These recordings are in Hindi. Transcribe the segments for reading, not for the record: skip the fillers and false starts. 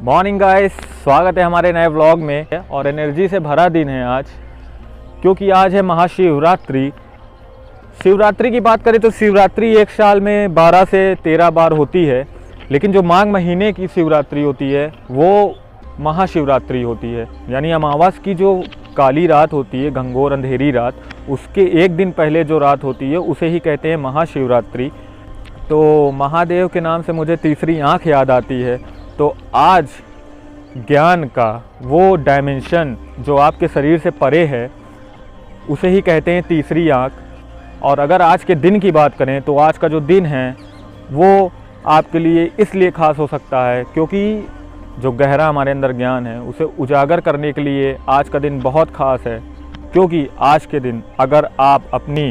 मॉर्निंग गाइस, स्वागत है हमारे नए व्लॉग में। और एनर्जी से भरा दिन है आज, क्योंकि आज है महाशिवरात्रि। शिवरात्रि की बात करें तो शिवरात्रि एक साल में 12 से 13 बार होती है, लेकिन जो माघ महीने की शिवरात्रि होती है वो महाशिवरात्रि होती है। यानी अमावस की जो काली रात होती है, घंघोर अंधेरी रात, उसके एक दिन पहले जो रात होती है उसे ही कहते हैं महाशिवरात्रि। तो महादेव के नाम से मुझे तीसरी आँख याद आती है। तो आज ज्ञान का वो डायमेंशन जो आपके शरीर से परे है उसे ही कहते हैं तीसरी आँख। और अगर आज के दिन की बात करें तो आज का जो दिन है वो आपके लिए इसलिए खास हो सकता है क्योंकि जो गहरा हमारे अंदर ज्ञान है उसे उजागर करने के लिए आज का दिन बहुत ख़ास है। क्योंकि आज के दिन अगर आप अपनी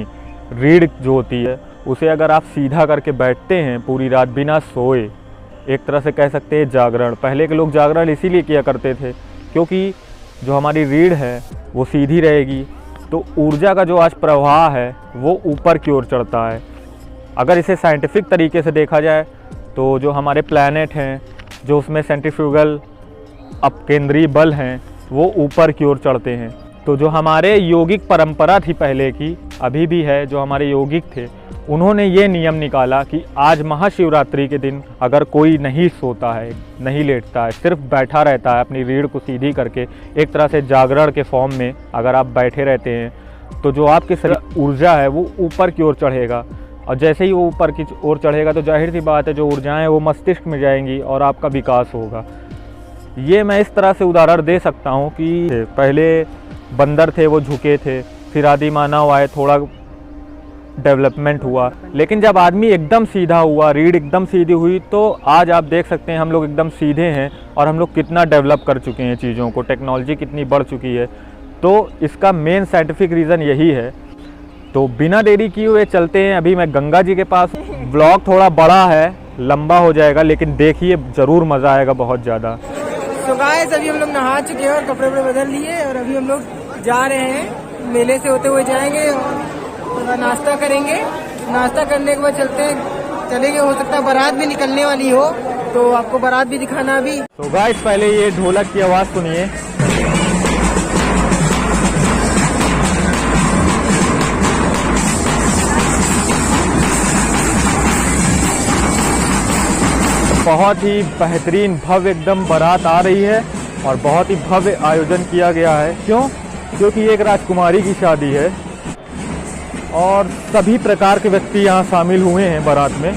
रीढ़ जो होती है उसे अगर आप सीधा करके बैठते हैं पूरी रात बिना सोए, एक तरह से कह सकते हैं जागरण। पहले के लोग जागरण इसीलिए किया करते थे क्योंकि जो हमारी रीढ़ है वो सीधी रहेगी, तो ऊर्जा का जो आज प्रवाह है वो ऊपर की ओर चढ़ता है। अगर इसे साइंटिफिक तरीके से देखा जाए तो जो हमारे प्लैनेट हैं, जो उसमें सेंट्रीफ्यूगल अपकेंद्रीय बल हैं, वो ऊपर की ओर चढ़ते हैं। तो जो हमारे यौगिक परंपरा थी पहले की, अभी भी है, जो हमारे यौगिक थे उन्होंने ये नियम निकाला कि आज महाशिवरात्रि के दिन अगर कोई नहीं सोता है, नहीं लेटता है, सिर्फ बैठा रहता है अपनी रीढ़ को सीधी करके, एक तरह से जागरण के फॉर्म में अगर आप बैठे रहते हैं, तो जो आपके शरीर ऊर्जा है वो ऊपर की ओर चढ़ेगा। और जैसे ही वो ऊपर की ओर चढ़ेगा तो जाहिर सी बात है जो ऊर्जाएं वो मस्तिष्क में जाएंगी और आपका विकास होगा। ये मैं इस तरह से उदाहरण दे सकता हूँ कि पहले बंदर थे वो झुके थे, फिर आदि मानव आए, थोड़ा डेवलपमेंट हुआ, लेकिन जब आदमी एकदम सीधा हुआ, रीढ़ एकदम सीधी हुई, तो आज आप देख सकते हैं हम लोग एकदम सीधे हैं और हम लोग कितना डेवलप कर चुके हैं चीज़ों को, टेक्नोलॉजी कितनी बढ़ चुकी है। तो इसका मेन साइंटिफिक रीज़न यही है। तो बिना देरी किए हुए चलते हैं अभी मैं गंगा जी के पास। ब्लॉग थोड़ा बड़ा है, लंबा हो जाएगा, लेकिन देखिए ज़रूर मज़ा आएगा बहुत ज़्यादा। तो गाइस अभी हम लोग नहा चुके हैं और कपड़े बदल लिए और अभी हम लोग जा रहे हैं, मेले से होते हुए जाएंगे और थोड़ा नाश्ता करेंगे। नाश्ता करने के बाद चलेंगे। हो सकता है बारात भी निकलने वाली हो, तो आपको बारात भी दिखाना अभी। तो गाइस पहले ये ढोलक की आवाज़ सुनिए। बहुत ही बेहतरीन भव्य एकदम बारात आ रही है और बहुत ही भव्य आयोजन किया गया है। क्यों? क्योंकि एक राजकुमारी की शादी है और सभी प्रकार के व्यक्ति यहाँ शामिल हुए हैं बारात में,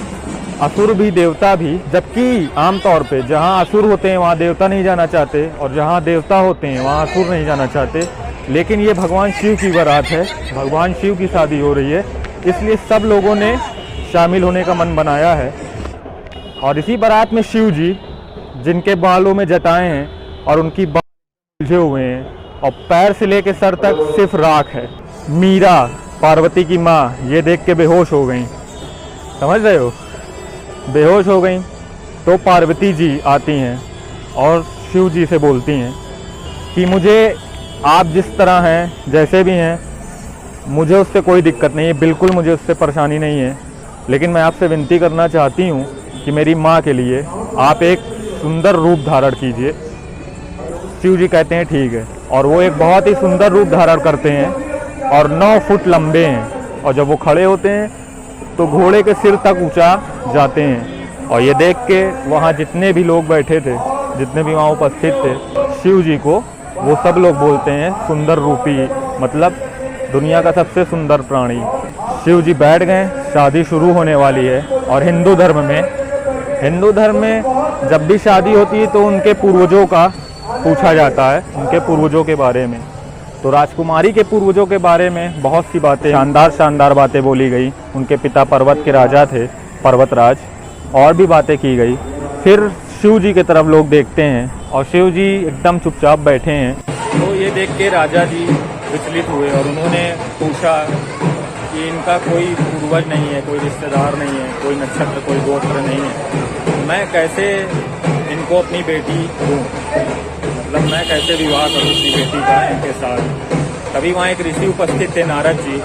असुर भी देवता भी। जबकि आमतौर पे जहाँ असुर होते हैं वहाँ देवता नहीं जाना चाहते और जहाँ देवता होते हैं वहाँ असुर नहीं जाना चाहते, लेकिन ये भगवान शिव की बारात है, भगवान शिव की शादी हो रही है, इसलिए सब लोगों ने शामिल होने का मन बनाया है। और इसी बारात में शिव जी, जिनके बालों में जटाएं हैं और उनकी बाल उलझे हुए हैं और पैर से लेकर सर तक सिर्फ राख है। मीरा, पार्वती की माँ, ये देख के बेहोश हो गई, समझ रहे हो, बेहोश हो गई। तो पार्वती जी आती हैं और शिव जी से बोलती हैं कि मुझे आप जिस तरह हैं, जैसे भी हैं, मुझे उससे कोई दिक्कत नहीं है, बिल्कुल मुझे उससे परेशानी नहीं है, लेकिन मैं आपसे विनती करना चाहती हूँ कि मेरी माँ के लिए आप एक सुंदर रूप धारण कीजिए। शिव जी कहते हैं ठीक है, और वो एक बहुत ही सुंदर रूप धारण करते हैं और 9 फुट लंबे हैं, और जब वो खड़े होते हैं तो घोड़े के सिर तक ऊंचा जाते हैं। और ये देख के वहाँ जितने भी लोग बैठे थे, जितने भी वहाँ उपस्थित थे, शिव जी को वो सब लोग बोलते हैं सुंदर रूपी, मतलब दुनिया का सबसे सुंदर प्राणी। शिव जी बैठ गए, शादी शुरू होने वाली है। और हिंदू धर्म में जब भी शादी होती है तो उनके पूर्वजों का पूछा जाता है, उनके पूर्वजों के बारे में। तो राजकुमारी के पूर्वजों के बारे में बहुत सी बातें, शानदार बातें बोली गई। उनके पिता पर्वत के राजा थे, पर्वतराज, और भी बातें की गई। फिर शिव जी की तरफ लोग देखते हैं और शिव जी एकदम चुपचाप बैठे हैं। तो ये देख के राजा जी विचलित हुए और उन्होंने पूछा कि इनका कोई पूर्वज नहीं है, कोई रिश्तेदार नहीं है, कोई नक्षत्र, कोई गोत्र नहीं है, तो मैं कैसे इनको अपनी बेटी दूँ, मतलब मैं कैसे विवाह करूँ अपनी बेटी का इनके साथ। तभी वहाँ एक ऋषि उपस्थित थे, नारद जी,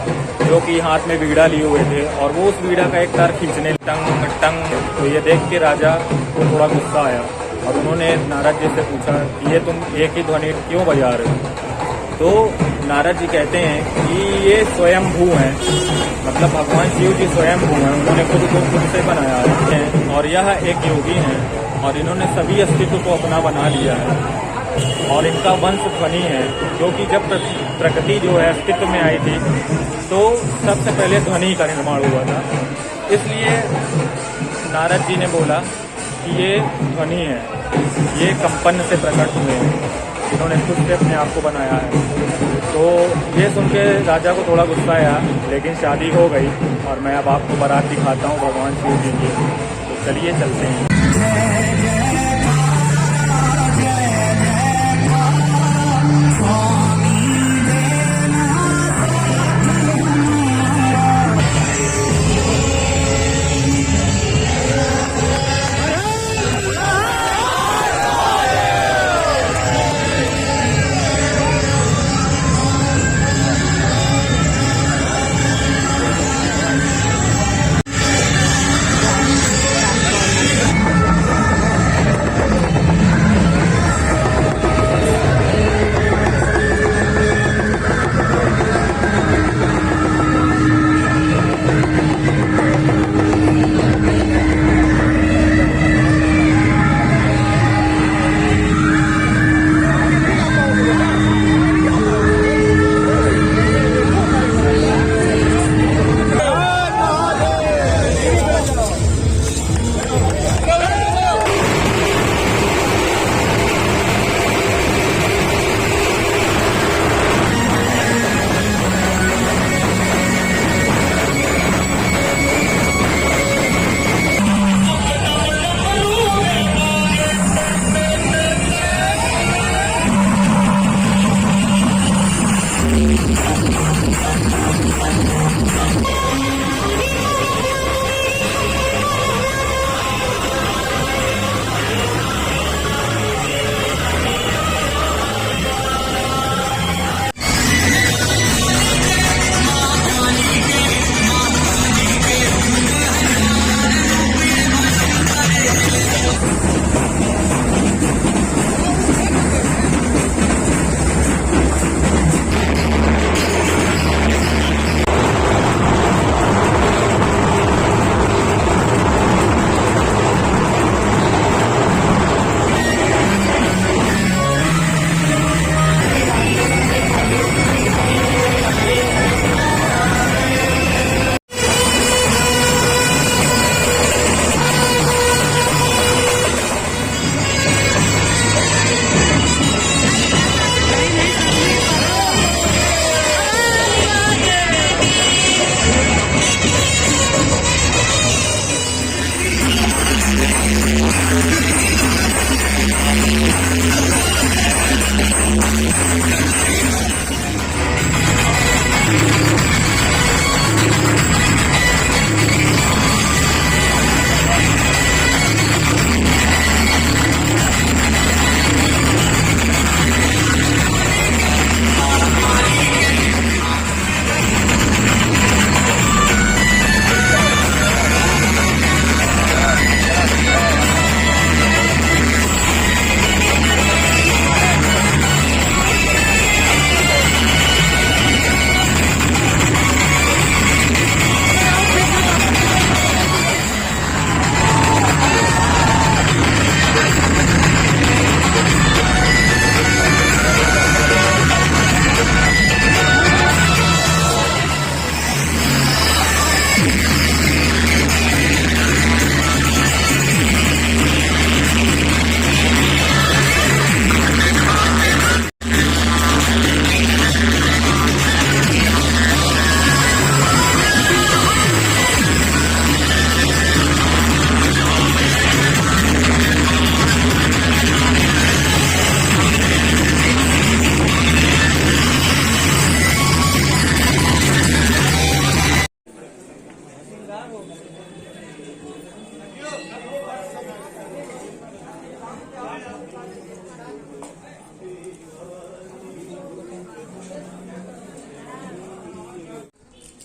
जो कि हाथ में बीड़ा लिए हुए थे और वो उस बीड़ा का एक तार खींचने टंग टंग। तो ये देख के राजा को थोड़ा गुस्सा आया और उन्होंने नारद जी से पूछा कि ये तुम एक ही ध्वनि क्यों बजा रहे हो? तो नारद जी कहते हैं कि ये स्वयंभू हैं, मतलब भगवान शिव जी स्वयंभू हैं, उन्होंने खुद को खुद से बनाया है और यह एक योगी हैं और इन्होंने सभी अस्तित्व को अपना बना लिया है और इनका वंश ध्वनि है, क्योंकि जब प्रकृति जो है अस्तित्व में आई थी तो सबसे पहले ध्वनि का निर्माण हुआ था। इसलिए नारद जी ने बोला कि ये ध्वनि है, ये कंपन से प्रकट हुए हैं, इन्होंने खुद से अपने आप को बनाया है। तो ये सुन के राजा को थोड़ा गुस्सा आया, लेकिन शादी हो गई और मैं अब आपको बारात दिखाता हूँ भगवान शिव जी की। तो चलिए चलते हैं।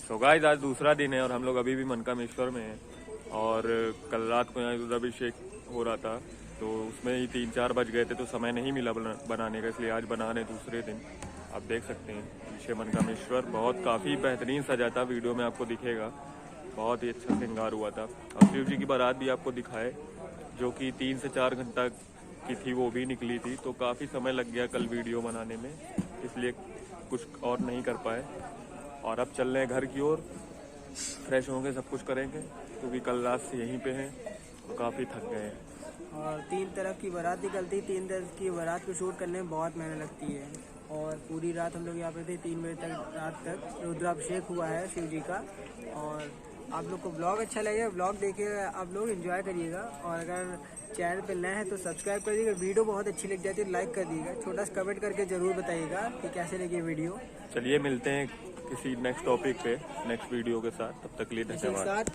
तो गाइस आज दूसरा दिन है और हम लोग अभी भी मनकामेश्वर में हैं और कल रात को यहाँ रुद्राभिषेक हो रहा था तो उसमें ही 3-4 बज गए थे, तो समय नहीं मिला बनाने का, इसलिए आज बना रहे दूसरे दिन। आप देख सकते हैं पीछे मनकामेश्वर बहुत काफ़ी बेहतरीन सजा था, वीडियो में आपको दिखेगा, बहुत ही अच्छा श्रृंगार हुआ था। और शिव जी की बारात भी आपको दिखाए, जो कि 3 से 4 घंटा की थी, वो भी निकली थी। तो काफ़ी समय लग गया कल वीडियो बनाने में, इसलिए कुछ और नहीं कर पाए। और अब चल रहे हैं घर की ओर, फ्रेश होंगे, सब कुछ करेंगे, क्योंकि कल रात से यहीं पे हैं, तो काफ़ी थक गए हैं। और 3 तरफ की बारात निकलती, 3 तरफ की बारात को शूट करने में बहुत मेहनत लगती है। और पूरी रात हम लोग यहाँ पे थे, 3 बजे तक, रात तक रुद्राभिषेक हुआ है शिव जी का। और आप लोग को ब्लॉग अच्छा लगेगा, ब्लॉग देखिएगा, आप लोग एंजॉय करिएगा। और अगर चैनल पे नए हैं तो सब्सक्राइब कर दीजिएगा, वीडियो बहुत अच्छी लग जाती है लाइक कर दीजिएगा, छोटा सा कमेंट करके जरूर बताइएगा कि कैसे लगी वीडियो। चलिए मिलते हैं किसी नेक्स्ट टॉपिक पे नेक्स्ट वीडियो के साथ, तब तक के लिए धन्यवाद।